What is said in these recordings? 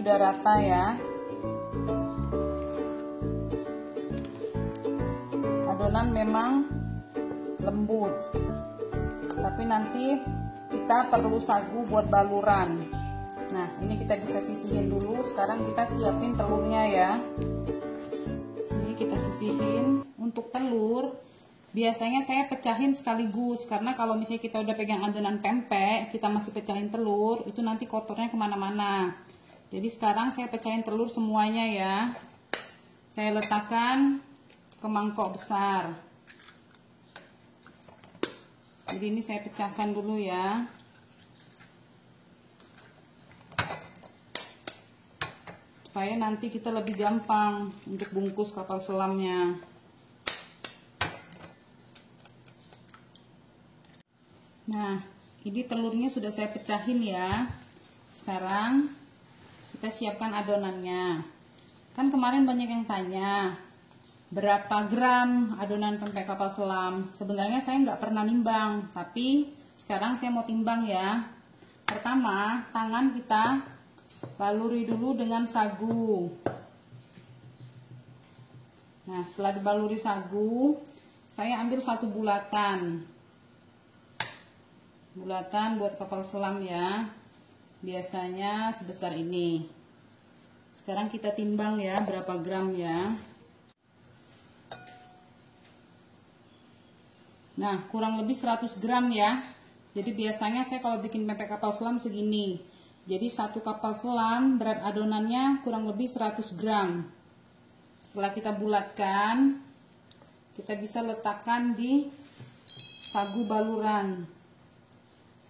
sudah rata ya. Adonan memang lembut, tapi nanti kita perlu sagu buat baluran. Nah, ini kita bisa sisihin dulu. Sekarang kita siapin telurnya ya. Ini kita sisihin. Untuk telur biasanya saya pecahin sekaligus, karena kalau misalnya kita udah pegang adonan pempek, kita masih pecahin telur, itu nanti kotornya kemana-mana. Jadi sekarang saya pecahin telur semuanya ya. Saya letakkan ke mangkok besar. Jadi ini saya pecahkan dulu ya. Supaya nanti kita lebih gampang untuk bungkus kapal selamnya. Nah, ini telurnya sudah saya pecahin ya. Sekarang kita siapkan adonannya. Kan kemarin banyak yang tanya, berapa gram adonan pempek kapal selam? Sebenarnya saya nggak pernah nimbang, tapi sekarang saya mau timbang ya. Pertama, tangan kita baluri dulu dengan sagu. Nah, setelah dibaluri sagu, saya ambil satu bulatan. Bulatan buat kapal selam ya, biasanya sebesar ini. Sekarang kita timbang ya, berapa gram ya. Nah, kurang lebih 100 gram ya. Jadi biasanya saya kalau bikin pempek kapal selam segini. Jadi satu kapal selam berat adonannya kurang lebih 100 gram. Setelah kita bulatkan, kita bisa letakkan di sagu baluran.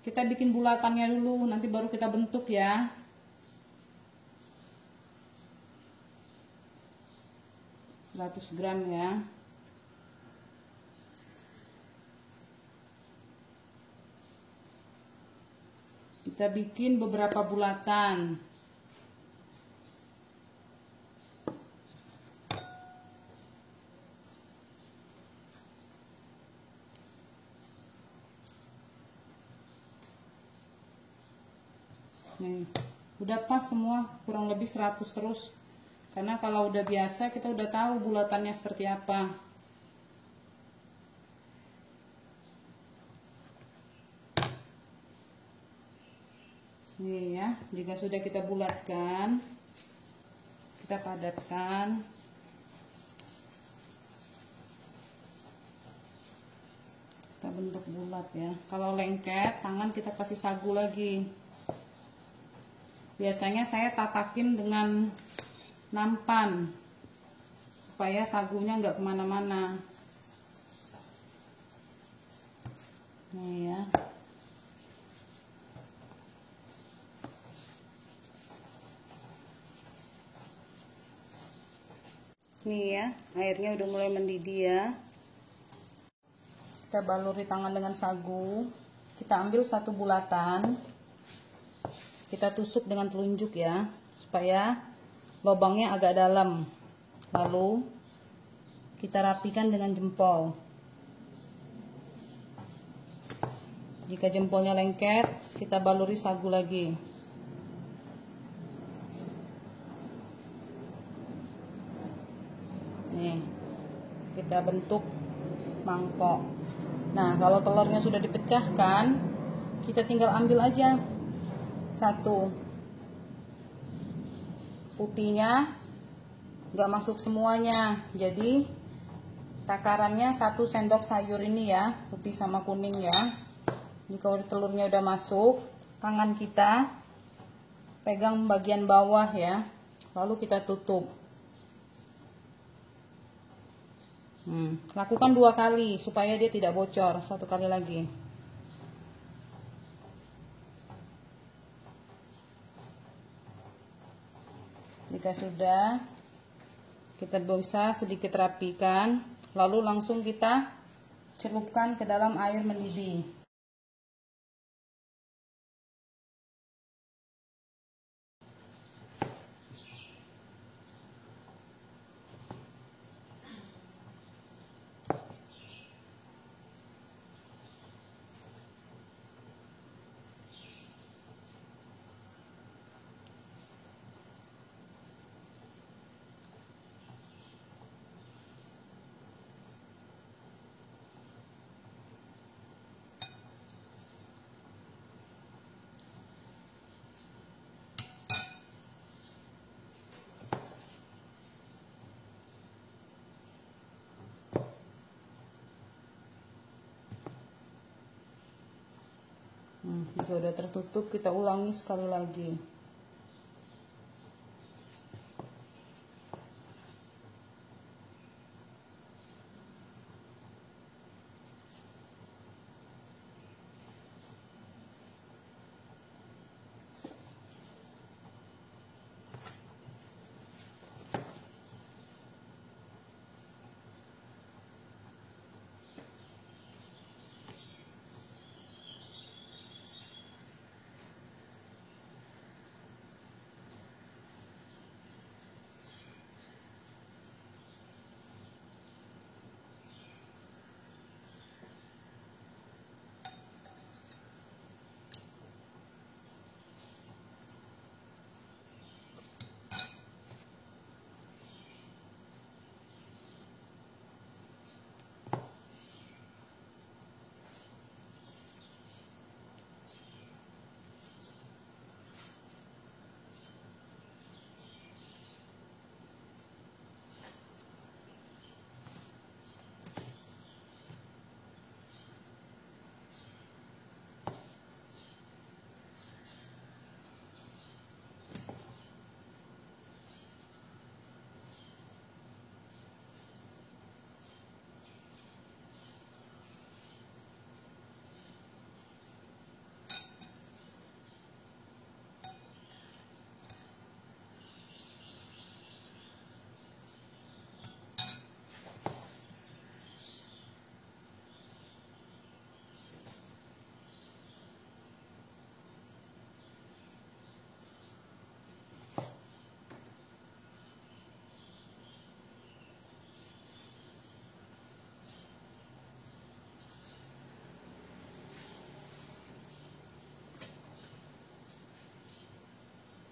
Kita bikin bulatannya dulu, nanti baru kita bentuk ya. Seratus gram ya. Kita bikin beberapa bulatan. Nih, udah pas semua, kurang lebih 100 terus. Karena kalau udah biasa kita udah tahu bulatannya seperti apa. Nih ya, jika sudah kita bulatkan, kita padatkan. Kita bentuk bulat ya. Kalau lengket, tangan kita kasih sagu lagi. Biasanya saya tatakin dengan nampan supaya sagunya nggak kemana-mana. Nih ya. Nih ya, airnya udah mulai mendidih ya. Kita baluri tangan dengan sagu. Kita ambil satu bulatan. Kita tusuk dengan telunjuk ya, supaya lubangnya agak dalam. Lalu kita rapikan dengan jempol. Jika jempolnya lengket, kita baluri sagu lagi. Nih, kita bentuk mangkok. Nah, kalau telurnya sudah dipecahkan, kita tinggal ambil aja satu. Putihnya nggak masuk semuanya, jadi takarannya 1 sendok sayur ini ya, putih sama kuning ya. Jika telurnya udah masuk, tangan kita pegang bagian bawah ya, lalu kita tutup. Lakukan 2 kali supaya dia tidak bocor. 1 kali lagi. Jika sudah, kita bisa sedikit rapikan, lalu langsung kita celupkan ke dalam air mendidih. Jika udah tertutup, kita ulangi sekali lagi.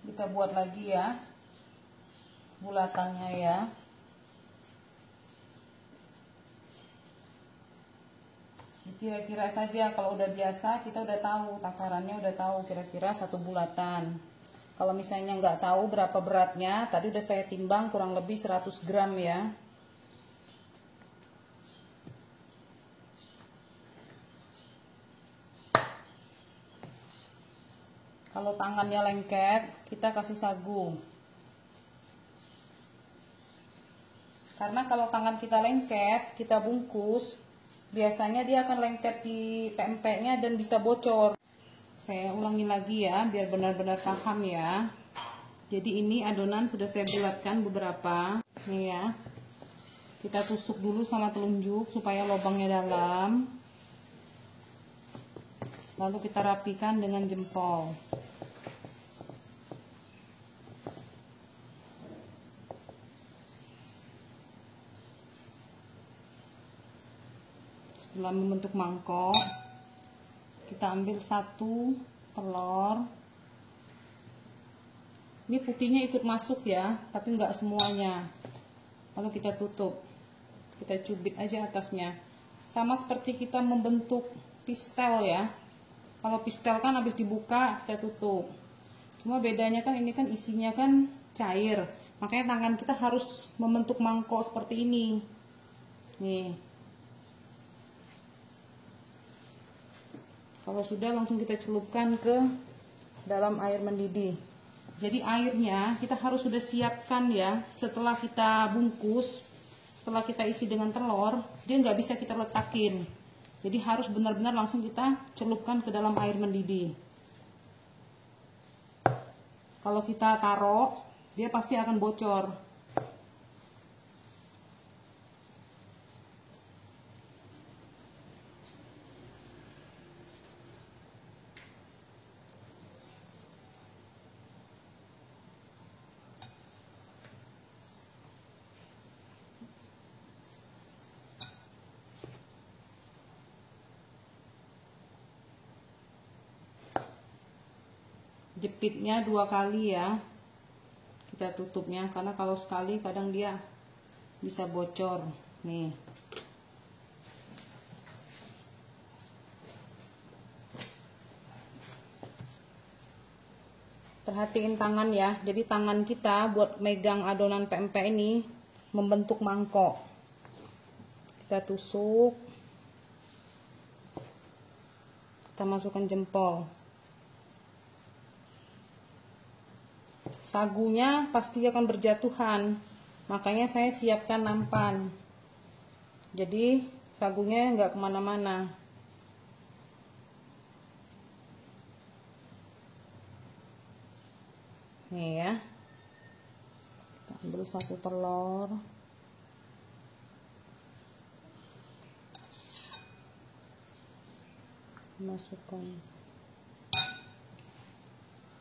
Kita buat lagi ya bulatannya ya. Kira-kira saja, kalau udah biasa kita udah tahu takarannya, udah tahu kira-kira 1 bulatan. Kalau misalnya nggak tahu berapa beratnya, tadi udah saya timbang kurang lebih 100 gram ya. Kalau tangannya lengket, kita kasih sagu. Karena kalau tangan kita lengket, kita bungkus, biasanya dia akan lengket di pempeknya dan bisa bocor. Saya ulangi lagi ya, biar benar-benar paham ya. Jadi ini adonan sudah saya bulatkan beberapa. Nih ya. Kita tusuk dulu sama telunjuk supaya lubangnya dalam. Lalu kita rapikan dengan jempol. Setelah membentuk mangkok, kita ambil 1 telur. Ini putihnya ikut masuk ya, tapi nggak semuanya. Lalu kita tutup, kita cubit aja atasnya. Sama seperti kita membentuk pistel ya. Kalau pistel kan habis dibuka kita tutup. Cuma bedanya kan ini kan isinya kan cair, makanya tangan kita harus membentuk mangkok seperti ini. Nih. Kalau sudah langsung kita celupkan ke dalam air mendidih. Jadi airnya kita harus sudah siapkan ya. Setelah kita bungkus, setelah kita isi dengan telur, dia nggak bisa kita letakin. Jadi harus benar-benar langsung kita celupkan ke dalam air mendidih. Kalau kita taruh, dia pasti akan bocor. Jepitnya 2 kali ya, kita tutupnya, karena kalau sekali kadang dia bisa bocor. Nih, perhatiin tangan ya. Jadi tangan kita buat megang adonan pempek ini membentuk mangkok. Kita tusuk, kita masukkan jempol. sagunya pasti akan berjatuhan. Makanya saya siapkan nampan. Jadi sagunya nggak kemana-mana. Nih ya. Kita ambil 1 telur. Masukkan.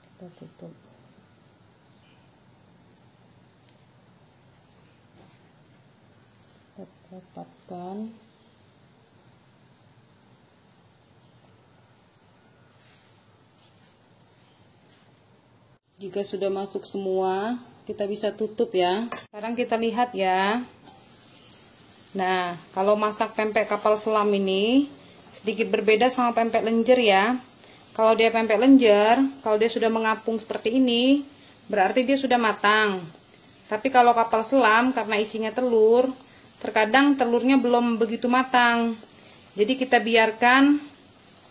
Kita tutup. Rapatkan. Jika sudah masuk semua, kita bisa tutup ya. Sekarang kita lihat ya. Nah, kalau masak pempek kapal selam ini sedikit berbeda sama pempek lenjer ya. Kalau dia pempek lenjer, kalau dia sudah mengapung seperti ini, berarti dia sudah matang. Tapi kalau kapal selam, karena isinya telur, terkadang telurnya belum begitu matang. Jadi kita biarkan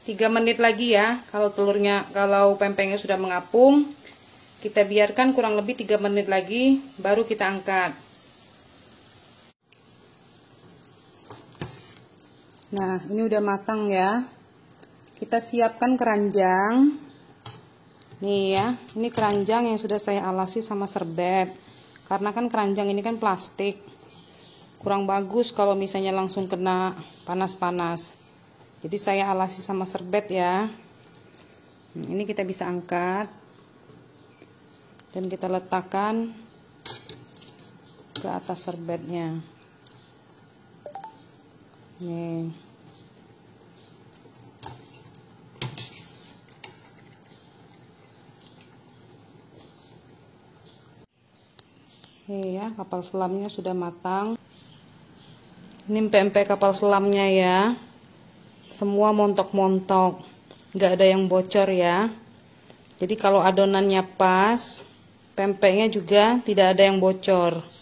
3 menit lagi ya. Kalau pempeknya sudah mengapung, kita biarkan kurang lebih 3 menit lagi, baru kita angkat. Nah, ini udah matang ya. Kita siapkan keranjang. Nih ya, ini keranjang yang sudah saya alasi sama serbet. Karena kan keranjang ini kan plastik. Kurang bagus kalau misalnya langsung kena panas-panas. Jadi saya alasi sama serbet ya. Ini kita bisa angkat. Dan kita letakkan ke atas serbetnya. Nih. Nih ya, kapal selamnya sudah matang. Ini pempek kapal selamnya ya. Semua montok-montok. Nggak ada yang bocor ya. Jadi kalau adonannya pas, pempeknya juga tidak ada yang bocor.